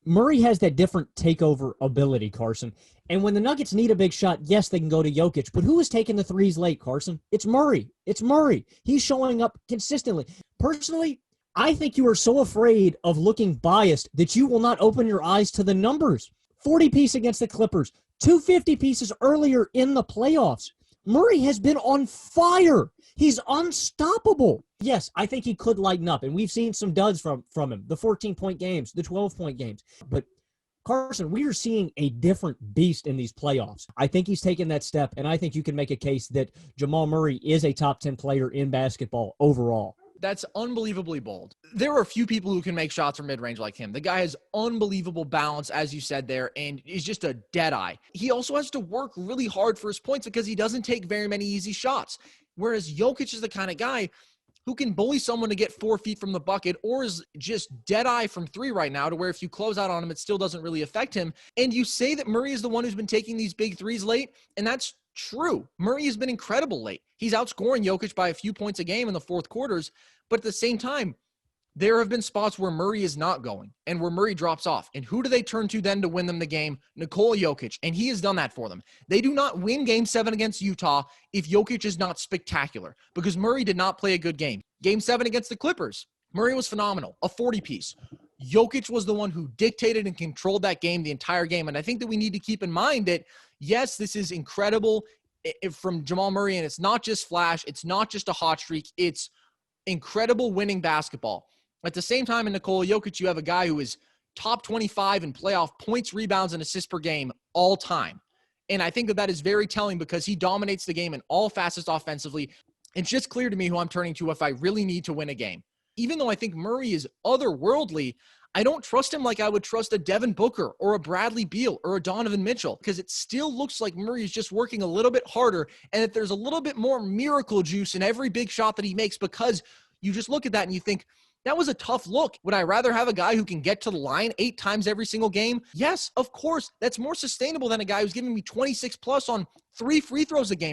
Murray has that different takeover ability, Carson. And when the Nuggets need a big shot, yes, they can go to Jokic. But who is taking the threes late, Carson? It's Murray. It's Murray. He's showing up consistently. Personally, I think you are so afraid of looking biased that you will not open your eyes to the numbers. 40-piece against the Clippers, 250 pieces earlier in the playoffs. Murray has been on fire. He's unstoppable. Yes, I think he could lighten up, and we've seen some duds from him, the 14-point games, the 12-point games. But, Carson, we are seeing a different beast in these playoffs. I think he's taken that step, and I think you can make a case that Jamal Murray is a top 10 player in basketball overall. That's unbelievably bold. There are a few people who can make shots from mid-range like him. The guy has unbelievable balance, as you said there, and is just a dead eye. He also has to work really hard for his points because he doesn't take very many easy shots. Whereas Jokic is the kind of guy who can bully someone to get 4 feet from the bucket or is just dead eye from three right now to where if you close out on him, it still doesn't really affect him. And you say that Murray is the one who's been taking these big threes late, and that's true. Murray has been incredible late. He's outscoring Jokic by a few points a game in the fourth quarters, but at the same time, there have been spots where Murray is not going and where Murray drops off. And who do they turn to then to win them the game? Nikola Jokic, and he has done that for them. They do not win Game 7 against Utah if Jokic is not spectacular because Murray did not play a good game. Game 7 against the Clippers, Murray was phenomenal, a 40-piece. Jokic was the one who dictated and controlled that game the entire game. And I think that we need to keep in mind that, yes, this is incredible from Jamal Murray, and it's not just flash. It's not just a hot streak. It's incredible winning basketball. At the same time, in Nikola Jokic, you have a guy who is top 25 in playoff points, rebounds, and assists per game all time. And I think that that is very telling because he dominates the game in all facets offensively. It's just clear to me who I'm turning to if I really need to win a game. Even though I think Murray is otherworldly, I don't trust him like I would trust a Devin Booker or a Bradley Beal or a Donovan Mitchell because it still looks like Murray is just working a little bit harder and that there's a little bit more miracle juice in every big shot that he makes because you just look at that and you think, that was a tough look. Would I rather have a guy who can get to the line 8 times every single game? Yes, of course. That's more sustainable than a guy who's giving me 26 plus on 3 free throws a game.